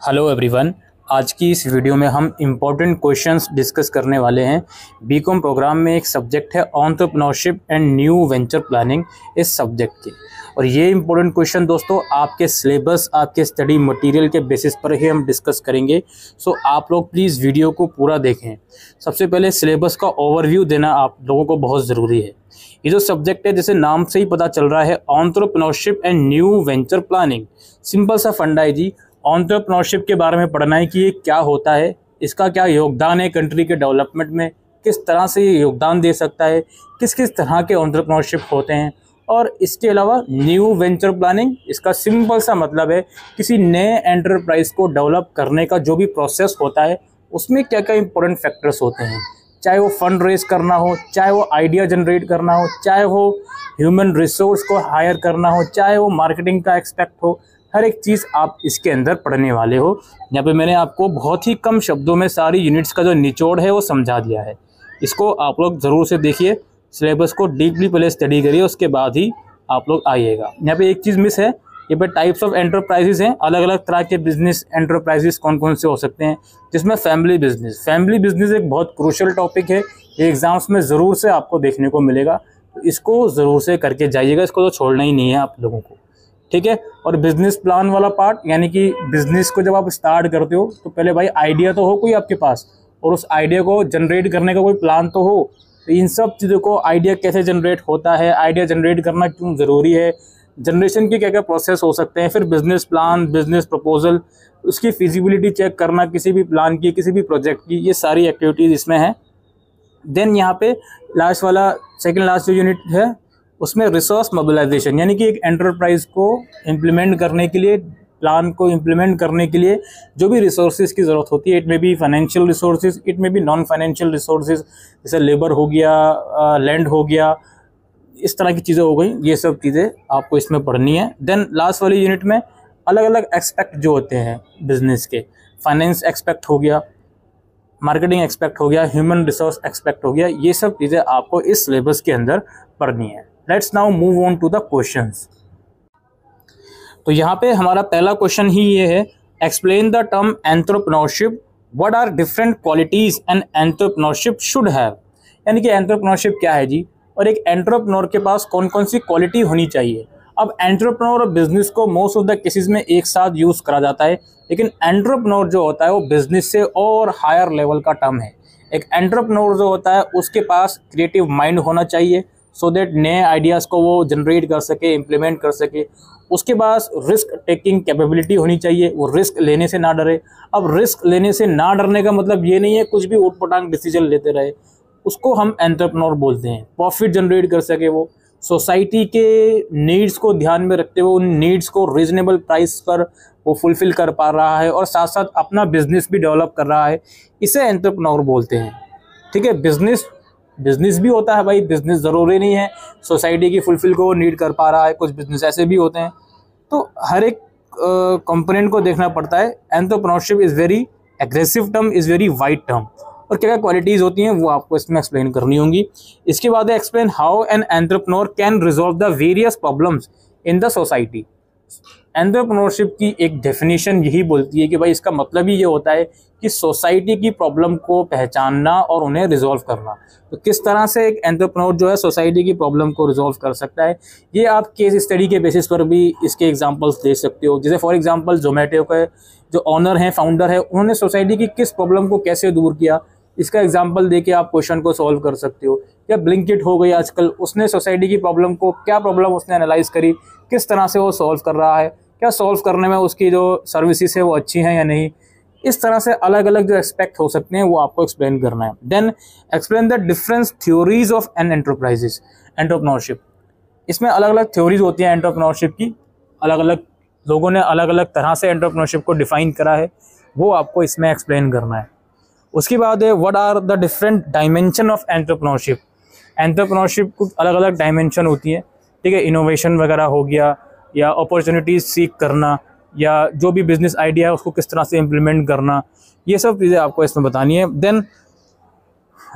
Hello everyone. आज की इस वीडियो में हम इम्पोर्टेंट क्वेश्चंस डिस्कस करने वाले हैं। बीकॉम प्रोग्राम में एक सब्जेक्ट है entrepreneurship and new venture planning इस सब्जेक्ट के, और ये इम्पोर्टेंट क्वेश्चन दोस्तों आपके सिलेबस, आपके स्टडी मटेरियल के बेसिस पर ही हम डिस्कस करेंगे। सो आप लोग प्लीज़ वीडियो को पूरा देखें। सबसे पहले सिलेबस का ओवरव्यू देना आप लोगों को बहुत ज़रूरी है। ये जो सब्जेक्ट है, जैसे नाम से ही पता चल रहा है, entrepreneurship and new venture planning. Simple सा फंडा है जी। एंटरप्रेन्योरशिप के बारे में पढ़ना है कि ये क्या होता है, इसका क्या योगदान है कंट्री के डेवलपमेंट में, किस तरह से ये योगदान दे सकता है, किस किस तरह के एंटरप्रेन्योरशिप होते हैं। और इसके अलावा न्यू वेंचर प्लानिंग, इसका सिंपल सा मतलब है किसी नए एंटरप्राइज को डेवलप करने का जो भी प्रोसेस होता है उसमें क्या क्या इंपॉर्टेंट फैक्टर्स होते हैं। चाहे वो फंड रेज करना हो, चाहे वो आइडिया जनरेट करना हो, चाहे वो ह्यूमन रिसोर्स को हायर करना हो, चाहे वो मार्केटिंग का एक्सपेक्ट हो, हर एक चीज़ आप इसके अंदर पढ़ने वाले हो। यहाँ पे मैंने आपको बहुत ही कम शब्दों में सारी यूनिट्स का जो निचोड़ है वो समझा दिया है। इसको आप लोग ज़रूर से देखिए, सिलेबस को डीपली पहले स्टडी करिए, उसके बाद ही आप लोग आइएगा। यहाँ पे एक चीज़ मिस है, ये पे टाइप्स ऑफ एंटरप्राइजेस हैं। अलग अलग तरह के बिजनेस एंटरप्राइजेस कौन कौन से हो सकते हैं, जिसमें फैमिली बिजनेस एक बहुत क्रूशियल टॉपिक है। ये एग्जाम्स में ज़रूर से आपको देखने को मिलेगा, तो इसको ज़रूर से करके जाइएगा, इसको तो छोड़ना ही नहीं है आप लोगों को, ठीक है। और बिजनेस प्लान वाला पार्ट, यानी कि बिजनेस को जब आप स्टार्ट करते हो तो पहले भाई आइडिया तो हो कोई आपके पास, और उस आइडिया को जनरेट करने का कोई प्लान तो हो। तो इन सब चीज़ों को, आइडिया कैसे जनरेट होता है, आइडिया जनरेट करना क्यों ज़रूरी है, जनरेशन के क्या क्या प्रोसेस हो सकते हैं, फिर बिजनेस प्लान, बिजनेस प्रपोजल, उसकी फिजिबिलिटी चेक करना किसी भी प्लान की, किसी भी प्रोजेक्ट की, ये सारी एक्टिविटीज़ इसमें है। देन यहाँ पे लास्ट वाला, सेकेंड लास्ट जो यूनिट है उसमें रिसोर्स मोबिलाइजेशन, यानी कि एक एंटरप्राइज को इम्प्लीमेंट करने के लिए, प्लान को इम्प्लीमेंट करने के लिए जो भी रिसोर्सेज की ज़रूरत होती है, इट में भी फाइनेंशियल रिसोर्सेज, इट में भी नॉन फाइनेंशियल रिसोर्सेज, जैसे लेबर हो गया, लैंड हो गया, इस तरह की चीज़ें हो गई। ये सब चीज़ें आपको इसमें पढ़नी है। देन लास्ट वाली यूनिट में अलग अलग एक्सपेक्ट जो होते हैं बिजनेस के, फाइनेंस एक्सपेक्ट हो गया, मार्केटिंग एक्सपेक्ट हो गया, ह्यूमन रिसोर्स एक्सपेक्ट हो गया, ये सब चीज़ें आपको इस सिलेबस के अंदर पढ़नी है। Let's now move on to the questions. तो यहाँ पे हमारा पहला क्वेश्चन ही ये है, explain the term entrepreneurship, what are different qualities and entrepreneurship should have. यानी कि एंटरप्रेन्योरशिप क्या है जी, और एक एंटरप्रेन्योर के पास कौन कौन सी क्वालिटी होनी चाहिए। अब एंटरप्रेन्योर और बिजनेस को मोस्ट ऑफ द केसेस में एक साथ यूज करा जाता है, लेकिन एंटरप्रेन्योर जो होता है वो बिजनेस से और हायर लेवल का टर्म है। एक एंटरप्रेन्योर जो होता है उसके पास क्रिएटिव माइंड होना चाहिए, सो दैट नए आइडियाज़ को वो जनरेट कर सके, इम्प्लीमेंट कर सके। उसके पास रिस्क टेकिंग कैपेबिलिटी होनी चाहिए, वो रिस्क लेने से ना डरे। अब रिस्क लेने से ना डरने का मतलब ये नहीं है कुछ भी ऊटपटांग डिसीजन लेते रहे, उसको हम एंटरप्रेन्योर बोलते हैं। प्रॉफिट जनरेट कर सके, वो सोसाइटी के नीड्स को ध्यान में रखते हुए उन नीड्स को रीजनेबल प्राइस पर वो फुलफिल कर पा रहा है, और साथ साथ अपना बिजनेस भी डेवलप कर रहा है, इसे एंटरप्रेन्योर बोलते हैं, ठीक है। बिजनेस भी होता है भाई, बिजनेस ज़रूरी नहीं है सोसाइटी की फुलफिल को नीड कर पा रहा है, कुछ बिजनेस ऐसे भी होते हैं। तो हर एक कंपोनेंट को देखना पड़ता है। Entrepreneurship is very aggressive term, is very wide term, और क्या क्या क्वालिटीज़ होती हैं वो आपको इसमें एक्सप्लेन करनी होंगी। इसके बाद है explain how an entrepreneur can resolve the various problems in the society. Entrepreneurship की एक डेफिनेशन यही बोलती है कि भाई इसका मतलब ही ये होता है कि सोसाइटी की प्रॉब्लम को पहचानना और उन्हें रिजॉल्व करना। तो किस तरह से एक एंटरप्रेन्योर जो है सोसाइटी की प्रॉब्लम को रिजॉल्व कर सकता है, ये आप केस स्टडी के बेसिस पर भी इसके एग्जांपल्स दे सकते हो। जैसे फॉर एग्जांपल जोमेटो के जो ऑनर हैं, फाउंडर है, उन्होंने सोसाइटी की किस प्रॉब्लम को कैसे दूर किया, इसका एग्जाम्पल दे के आप क्वेश्चन को सॉल्व कर सकते हो। या ब्लिंकिट हो गई आजकल, उसने सोसाइटी की प्रॉब्लम को, क्या प्रॉब्लम उसने एनालाइज करी, किस तरह से वो सॉल्व कर रहा है, क्या सॉल्व करने में उसकी जो सर्विसेज है वो अच्छी हैं या नहीं। इस तरह से अलग अलग जो एक्सपेक्ट हो सकते हैं वो आपको एक्सप्लेन करना है। Then explain the difference theories of an entrepreneurship. इसमें अलग अलग थ्योरीज होती हैं एंटरप्रेन्योरशिप की, अलग अलग लोगों ने अलग अलग तरह से एंटरप्रेन्योरशिप को डिफाइन करा है, वो आपको इसमें एक्सप्लेन करना है। उसके बाद है what are the different dimension of entrepreneurship. Entrepreneurship को अलग अलग डायमेंशन होती है, ठीक है। इनोवेशन वगैरह हो गया, या अपॉर्चुनिटीज सीख करना, या जो भी बिजनेस आइडिया है उसको किस तरह से इम्प्लीमेंट करना, ये सब चीज़ें आपको इसमें बतानी है। Then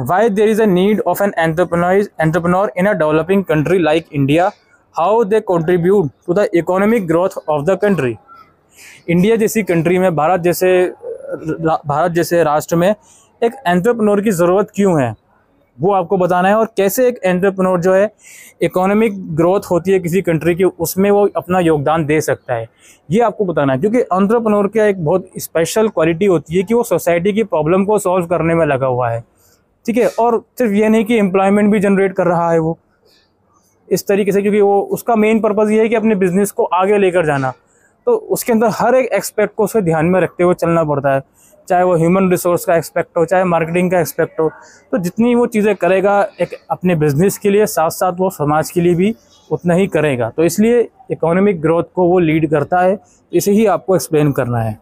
why there is a need of an entrepreneur in a developing country like India, how they contribute to the economic growth of the country. India जैसी कंट्री में, भारत जैसे राष्ट्र में एक एंटरप्रेन्योर की ज़रूरत क्यों है, वो आपको बताना है। और कैसे एक एंटरप्रेन्योर जो है इकोनॉमिक ग्रोथ होती है किसी कंट्री की, उसमें वो अपना योगदान दे सकता है, ये आपको बताना है। क्योंकि एंटरप्रेन्योर की एक बहुत स्पेशल क्वालिटी होती है कि वो सोसाइटी की प्रॉब्लम को सॉल्व करने में लगा हुआ है, ठीक है। और सिर्फ ये नहीं कि एम्प्लॉयमेंट भी जनरेट कर रहा है वो इस तरीके से, क्योंकि वो उसका मेन पर्पज़ ये है कि अपने बिजनेस को आगे लेकर जाना। तो उसके अंदर हर एक एक्सपेक्ट को उसे ध्यान में रखते हुए चलना पड़ता है, चाहे वो ह्यूमन रिसोर्स का एक्सपेक्ट हो, चाहे मार्केटिंग का एक्सपेक्ट हो। तो जितनी वो चीज़ें करेगा एक अपने बिजनेस के लिए, साथ साथ वो समाज के लिए भी उतना ही करेगा। तो इसलिए इकोनॉमिक ग्रोथ को वो लीड करता है, इसे ही आपको एक्सप्लेन करना है।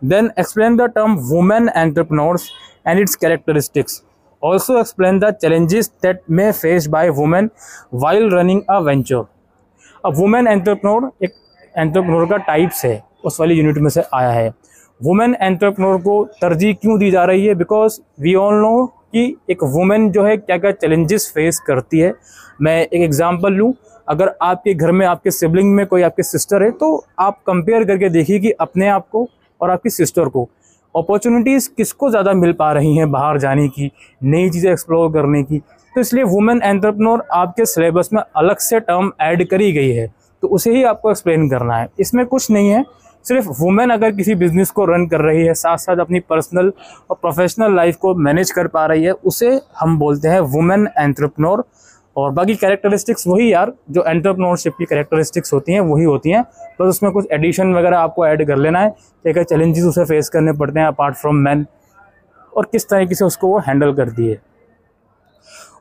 Then explain the term women entrepreneurs and its characteristics. Also explain the challenges that may face by women while running a venture. अब वुमेन एंटरप्रेन्योर एक एंटरप्रेन्योर का टाइप्स है, उस वाली यूनिट में से आया है। वुमेन एंटरप्रेन्योर को तरजीह क्यों दी जा रही है? बिकॉज वी ऑल नो कि एक वुमेन जो है क्या क्या चैलेंजेस फेस करती है। मैं एक एग्जांपल लूँ, अगर आपके घर में आपके सिबलिंग में कोई आपके सिस्टर है, तो आप कंपेयर करके देखिए कि अपने आप को और आपकी सिस्टर को अपॉर्चुनिटीज़ किसको ज़्यादा मिल पा रही हैं बाहर जाने की, नई चीज़ें एक्सप्लोर करने की। तो इसलिए वुमेन एंटरप्रेन्योर आपके सिलेबस में अलग से टर्म ऐड करी गई है, तो उसे ही आपको एक्सप्लेन करना है। इसमें कुछ नहीं है, सिर्फ वुमेन अगर किसी बिजनेस को रन कर रही है, साथ साथ अपनी पर्सनल और प्रोफेशनल लाइफ को मैनेज कर पा रही है, उसे हम बोलते हैं वुमेन एंटरप्रेन्योर। और बाकी कैरेक्टरिस्टिक्स वही यार, जो एंटरप्रेन्योरशिप की कैरेक्टरिस्टिक्स होती हैं वही होती हैं, बस उसमें कुछ एडिशन वगैरह आपको ऐड कर लेना है, क्या चैलेंजेस उसे फेस करने पड़ते हैं अपार्ट फ्रॉम मैन, और किस तरीके से उसको वो हैंडल करती है।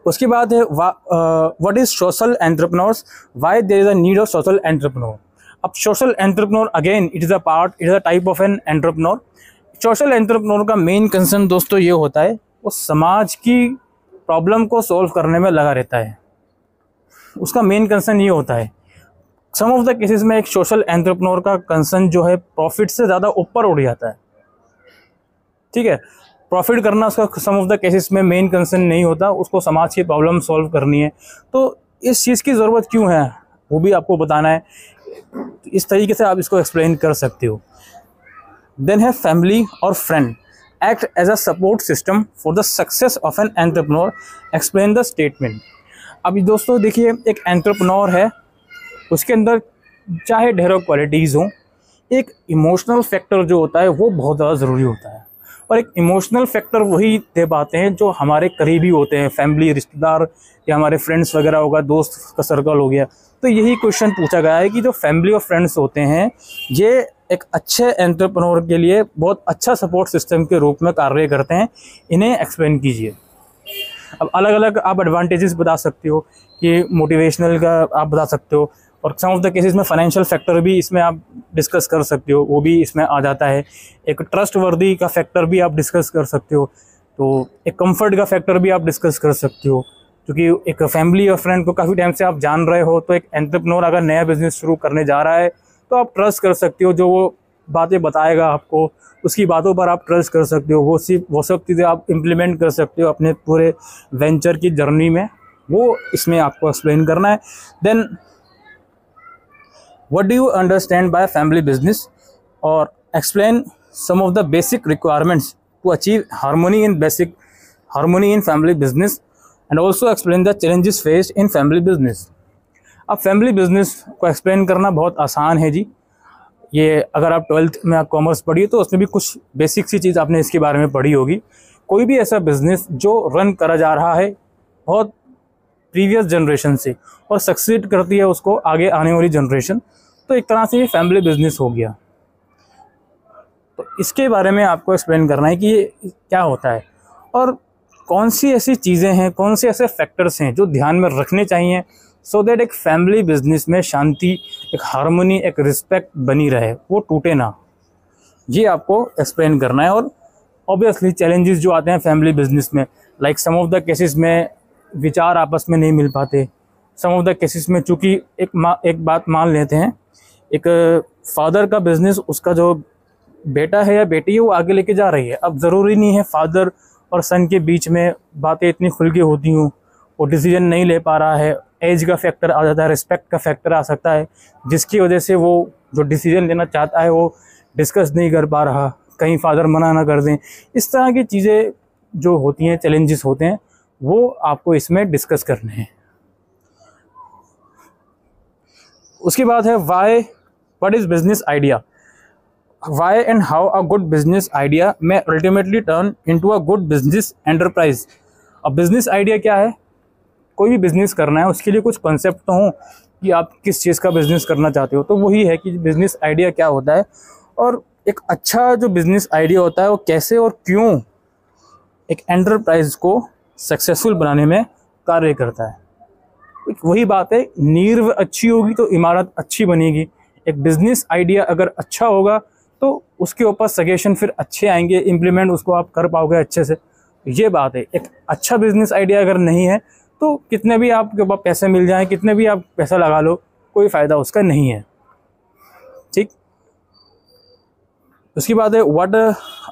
उसके बाद है what is social entrepreneurs, why there is a need of social entrepreneur. अब social entrepreneur again it is a type of an entrepreneur. Social entrepreneur का मेन कंसर्न दोस्तों ये होता है, वो समाज की प्रॉब्लम को सॉल्व करने में लगा रहता है, उसका मेन कंसर्न ये होता है। सम ऑफ द केसेस में एक सोशल एंटरप्रेन्योर का कंसर्न जो है प्रॉफिट से ज़्यादा ऊपर उठ जाता है, ठीक है। प्रॉफिट करना उसका सम ऑफ द केसेस में मेन कंसर्न नहीं होता, उसको समाज की प्रॉब्लम सॉल्व करनी है। तो इस चीज़ की ज़रूरत क्यों है वो भी आपको बताना है, इस तरीके से आप इसको एक्सप्लेन कर सकते हो। देन है फैमिली और friend act as a support system for the success of an entrepreneur, explain the statement. अभी दोस्तों देखिए, एक एंटरप्रेन्योर है, उसके अंदर चाहे ढेरों क्वालिटीज़ हों, एक इमोशनल फैक्टर जो होता है वो बहुत ज़्यादा ज़रूरी होता है। और एक इमोशनल फैक्टर वही दे पाते हैं जो हमारे करीबी होते हैं, फैमिली, रिश्तेदार या हमारे फ्रेंड्स वगैरह होगा, दोस्त का सर्कल हो गया। तो यही क्वेश्चन पूछा गया है कि जो फैमिली और फ्रेंड्स होते हैं, ये एक अच्छे एंटरप्रेन्योर के लिए बहुत अच्छा सपोर्ट सिस्टम के रूप में कार्य करते हैं, इन्हें एक्सप्लेन कीजिए। अब अलग अलग आप एडवांटेजेस बता सकते हो कि मोटिवेशनल का आप बता सकते हो, और सम ऑफ द केसेस में फाइनेंशियल फैक्टर भी इसमें आप डिस्कस कर सकते हो, वो भी इसमें आ जाता है। एक ट्रस्ट वर्दी का फैक्टर भी आप डिस्कस कर सकते हो, तो एक कंफर्ट का फैक्टर भी आप डिस्कस कर सकते हो, क्योंकि एक फैमिली और फ्रेंड को काफ़ी टाइम से आप जान रहे हो। तो एक एंटरप्रेन्योर अगर नया बिजनेस शुरू करने जा रहा है तो आप ट्रस्ट कर सकते हो, जो वो बातें बताएगा आपको, उसकी बातों पर आप ट्रस्ट कर सकते हो। वो सब चीज़ें आप इम्प्लीमेंट कर सकते हो अपने पूरे वेंचर की जर्नी में, वो इसमें आपको एक्सप्लेन करना है। Then what do you understand by family business, और explain some of the basic requirements to achieve harmony in family business, and also explain the challenges faced in family business. अब family business को explain करना बहुत आसान है जी। ये अगर आप 12th में आप कॉमर्स पढ़िए तो उसमें भी कुछ बेसिक सी चीज़ आपने इसके बारे में पढ़ी होगी। कोई भी ऐसा बिजनेस जो रन करा जा रहा है बहुत प्रीवियस जनरेशन से और सक्सीड करती है उसको आगे आने वाली जनरेशन, तो एक तरह से ये फैमिली बिजनेस हो गया। तो इसके बारे में आपको एक्सप्लेन करना है कि ये क्या होता है और कौन सी ऐसी चीज़ें हैं, कौन से ऐसे फैक्टर्स हैं जो ध्यान में रखने चाहिए, सो दैट एक फैमिली बिजनेस में शांति, एक हार्मनी, एक रिस्पेक्ट बनी रहे, वो टूटे ना। ये आपको एक्सप्लेन करना है। और ऑब्वियसली चैलेंजेस जो आते हैं फैमिली बिजनेस में, like some of the cases में विचार आपस में नहीं मिल पाते। सम ऑफ द केसेस में चूँकि एक बात मान लेते हैं, एक फादर का बिजनेस, उसका जो बेटा है या बेटी है वो आगे लेके जा रही है। अब ज़रूरी नहीं है फादर और सन के बीच में बातें इतनी खुल के होती हूँ, वो डिसीजन नहीं ले पा रहा है, एज का फैक्टर आ जाता है, रिस्पेक्ट का फैक्टर आ सकता है, जिसकी वजह से वो जो डिसीजन लेना चाहता है वो डिस्कस नहीं कर पा रहा, कहीं फादर मना ना कर दें, इस तरह की चीज़ें जो होती हैं, चैलेंजेस होते हैं, वो आपको इसमें डिस्कस करने हैं। उसके बाद है why, what is business idea, why and how a good business idea may ultimately turn into a good business enterprise. अब बिजनेस आइडिया क्या है? कोई भी बिजनेस करना है उसके लिए कुछ कॉन्सेप्ट तो हों कि आप किस चीज़ का बिजनेस करना चाहते हो, तो वही है कि बिजनेस आइडिया क्या होता है और एक अच्छा जो बिजनेस आइडिया होता है वो कैसे और क्यों एक एंटरप्राइज को सक्सेसफुल बनाने में कार्य करता है। वही बात है, नींव अच्छी होगी तो इमारत अच्छी बनेगी। एक बिजनेस आइडिया अगर अच्छा होगा तो उसके ऊपर सजेशन फिर अच्छे आएंगे, इम्प्लीमेंट उसको आप कर पाओगे अच्छे से। ये बात है। एक अच्छा बिजनेस आइडिया अगर नहीं है तो कितने भी आपके पास पैसे मिल जाएं, कितने भी आप पैसा लगा लो, कोई फ़ायदा उसका नहीं है। ठीक। उसके बाद है what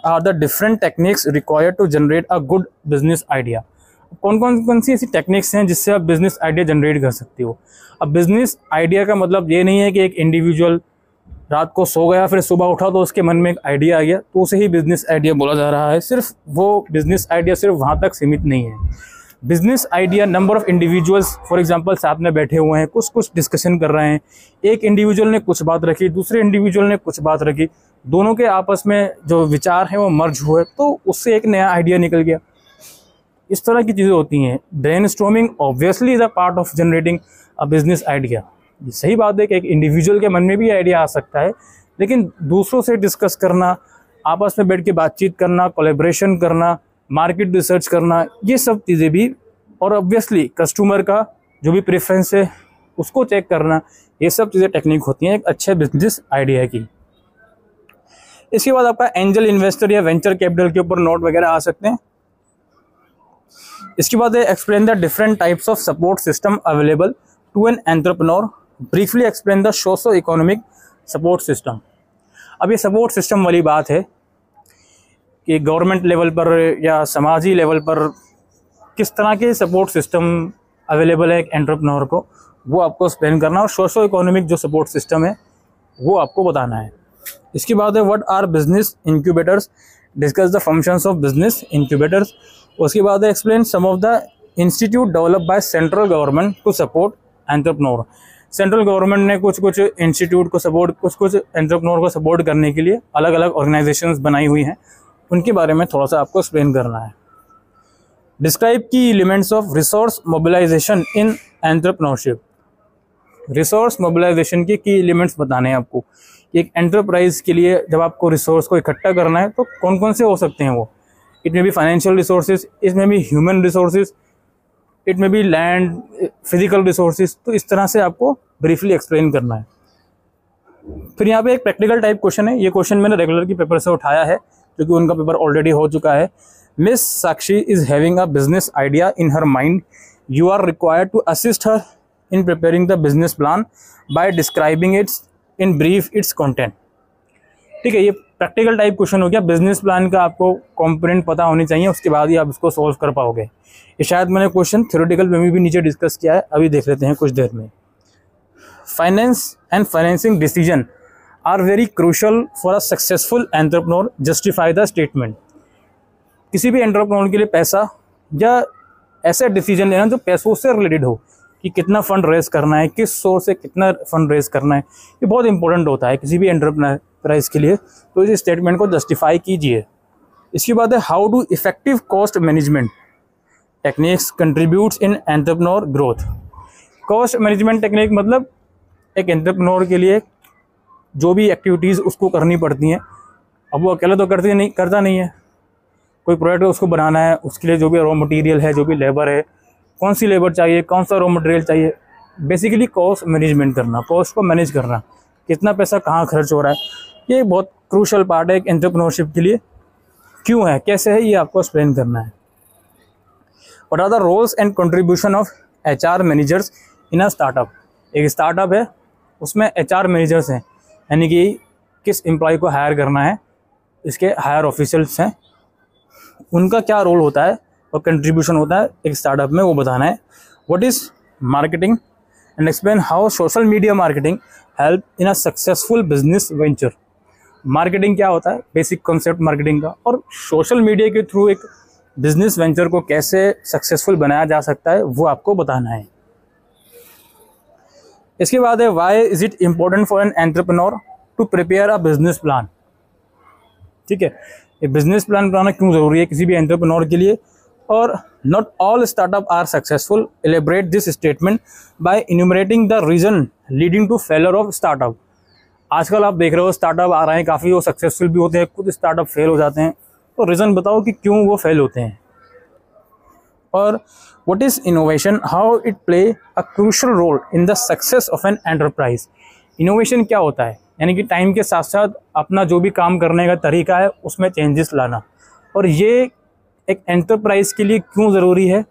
are the different techniques required to generate a good business idea. कौन सी ऐसी टेक्निक्स हैं जिससे आप बिजनेस आइडिया जनरेट कर सकते हो। अब बिजनेस आइडिया का मतलब ये नहीं है कि एक इंडिविजुअल रात को सो गया फिर सुबह उठा तो उसके मन में एक आइडिया आ गया तो उसे ही बिजनेस आइडिया बोला जा रहा है। सिर्फ वो बिजनेस आइडिया सिर्फ वहाँ तक सीमित नहीं है। Business idea number of individuals for example साथ में बैठे हुए हैं, कुछ डिस्कशन कर रहे हैं, एक इंडिविजुअल ने कुछ बात रखी, दूसरे इंडिविजुअल ने कुछ बात रखी, दोनों के आपस में जो विचार हैं वो मर्ज हुए तो उससे एक नया आइडिया निकल गया। इस तरह की चीज़ें होती हैं। Brainstorming obviously is a part of generating a business idea. सही बात है कि एक इंडिविजुअल के मन में भी आइडिया आ सकता है, लेकिन दूसरों से डिस्कस करना, आपस में बैठ के बातचीत करना, कोलैबोरेशन करना, मार्केट रिसर्च करना, ये सब चीज़ें भी, और ऑब्वियसली कस्टमर का जो भी प्रेफरेंस है उसको चेक करना, ये सब चीज़ें टेक्निक होती हैं एक अच्छे बिजनेस आइडिया की। इसके बाद आपका एंजल इन्वेस्टर या वेंचर कैपिटल के ऊपर नोट वगैरह आ सकते हैं। इसके बाद है explain the different types of support system available to an entrepreneur, briefly explain the socio economic support system. अब ये सपोर्ट सिस्टम वाली बात है कि गवर्नमेंट लेवल पर या समाजी लेवल पर किस तरह के सपोर्ट सिस्टम अवेलेबल है एक एंटरप्रेन्योर को, वो आपको एक्सप्लेन करना, और सोशो इकोनॉमिक जो सपोर्ट सिस्टम है वो आपको बताना है। इसके बाद है what are business incubators, discuss the functions of business incubators. उसके बाद है explain some of the institute develop by central government to support entrepreneur. Central government ने कुछ इंस्टीट्यूट को सपोर्ट, कुछ एंटरप्रेन्योर को सपोर्ट करने के लिए अलग अलग ऑर्गेनाइजेशंस बनाई हुई हैं, उनके बारे में थोड़ा सा आपको एक्सप्लेन करना है। Describe key elements of resource mobilization in entrepreneurship. Resource mobilization के की एलिमेंट्स बताने हैं आपको। एक एंटरप्राइज के लिए जब आपको रिसोर्स को इकट्ठा करना है तो कौन कौन से हो सकते हैं वो। इट में भी फाइनेंशियल रिसोर्सेज, इसमें भी ह्यूमन रिसोर्सेज, इट में भी लैंड, फिजिकल रिसोर्सेज। तो इस तरह से आपको ब्रीफली एक्सप्लेन करना है। फिर यहाँ पे एक प्रैक्टिकल टाइप क्वेश्चन है। ये क्वेश्चन मैंने रेगुलर की पेपर से उठाया है क्योंकि उनका पेपर ऑलरेडी हो चुका है। Miss Sakshi is having a business idea in her mind, you are required to assist her in preparing the business plan by describing its in brief its content. ठीक है, ये प्रैक्टिकल टाइप क्वेश्चन हो गया। Business plan का आपको component पता होनी चाहिए, उसके बाद ही आप इसको सोल्व कर पाओगे। ये शायद मैंने क्वेश्चन थ्योरेटिकल में भी नीचे डिस्कस किया है, अभी देख लेते हैं कुछ देर में। Finance and financing decision are very crucial for a successful entrepreneur, justify the statement. किसी भी एंटरप्रेन्योर के लिए पैसा या ऐसे डिसीजन लेना जो पैसों से रिलेटेड हो, कि कितना फंड रेज करना है, किस सोर्स से कितना फंड रेज करना है, ये बहुत इंपॉर्टेंट होता है किसी भी एंटरप्राइज के लिए। तो इस स्टेटमेंट को जस्टिफाई कीजिए। इसके बाद है how do effective cost management techniques contributes in entrepreneur growth. Cost management technique मतलब एक एंटरप्रेन्योर के लिए जो भी एक्टिविटीज़ उसको करनी पड़ती हैं, अब वो अकेला तो करता नहीं है। कोई प्रोडक्ट उसको बनाना है, उसके लिए जो भी रॉ मटेरियल है, जो भी लेबर है, कौन सी लेबर चाहिए, कौन सा रॉ मटेरियल चाहिए, बेसिकली कॉस्ट मैनेजमेंट करना, कॉस्ट को मैनेज करना, कितना पैसा कहाँ खर्च हो रहा है, ये बहुत क्रूशल पार्ट है एक एंटरप्रेन्योरशिप के लिए। क्यों है, कैसे है, ये आपको एक्सप्लेन करना है। What are the roles and contribution of HR managers in a startup. एक स्टार्टअप है, उसमें HR मैनेजर्स हैं, यानी कि किस एम्प्लॉय को हायर करना है, इसके हायर ऑफिशियल्स हैं, उनका क्या रोल होता है और कंट्रीब्यूशन होता है एक स्टार्टअप में, वो बताना है। What is marketing and explain how social media marketing help in a successful business venture. Marketing क्या होता है, बेसिक कॉन्सेप्ट मार्केटिंग का, और सोशल मीडिया के थ्रू एक बिजनेस वेंचर को कैसे सक्सेसफुल बनाया जा सकता है वो आपको बताना है। इसके बाद है why is it important for an entrepreneur to prepare a business plan. ठीक है, ये बिजनेस प्लान बनाना क्यों ज़रूरी है किसी भी एंटरप्रेन्योर के लिए। और not all startup are successful, elaborate this statement by enumerating the reason leading to failure of startup. आजकल आप देख रहे हो स्टार्टअप आ रहे हैं, काफ़ी वो सक्सेसफुल भी होते हैं, कुछ स्टार्टअप फेल हो जाते हैं, तो रीज़न बताओ कि क्यों वो फेल होते हैं। और what is innovation, how it play a crucial role in the success of an enterprise. Innovation क्या होता है, यानी कि टाइम के साथ साथ अपना जो भी काम करने का तरीका है उसमें चेंजेस लाना, और ये एक एंटरप्राइज के लिए क्यों ज़रूरी है,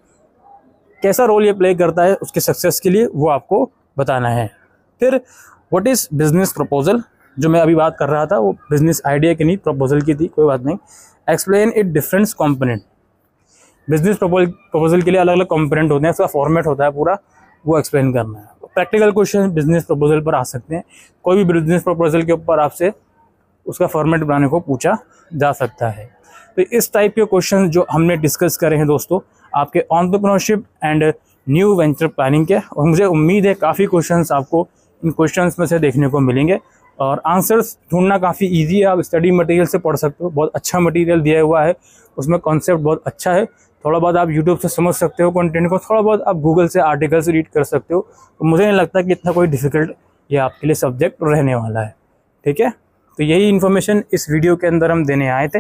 कैसा रोल ये प्ले करता है उसके सक्सेस के लिए, वो आपको बताना है। फिर व्हाट इज़ बिजनेस प्रपोजल, जो मैं अभी बात कर रहा था वो बिजनेस आइडिया की नहीं, प्रपोजल की थी, कोई बात नहीं। Explain it difference component, business proposal के लिए अलग अलग कॉम्पोनेंट होते हैं, उसका फॉर्मेट होता है पूरा, वो एक्सप्लेन करना है। प्रैक्टिकल क्वेश्चन बिजनेस प्रपोजल पर आ सकते हैं, कोई भी बिजनेस प्रपोजल के ऊपर आपसे उसका फॉर्मेट बनाने को पूछा जा सकता है। तो इस टाइप के क्वेश्चन जो हमने डिस्कस करे हैं दोस्तों आपके entrepreneurship and new venture planning के, और मुझे उम्मीद है काफ़ी क्वेश्चंस आपको इन क्वेश्चंस में से देखने को मिलेंगे, और आंसर्स ढूंढना काफ़ी इजी है। आप स्टडी मटेरियल से पढ़ सकते हो, बहुत अच्छा मटेरियल दिया हुआ है, उसमें कॉन्सेप्ट बहुत अच्छा है। थोड़ा बहुत आप यूट्यूब से समझ सकते हो कंटेंट को, थोड़ा बहुत आप गूगल से आर्टिकल्स रीड कर सकते हो, तो मुझे नहीं लगता कि इतना कोई डिफ़िकल्ट ये आपके लिए सब्जेक्ट रहने वाला है। ठीक है, तो यही इन्फॉर्मेशन इस वीडियो के अंदर हम देने आए थे।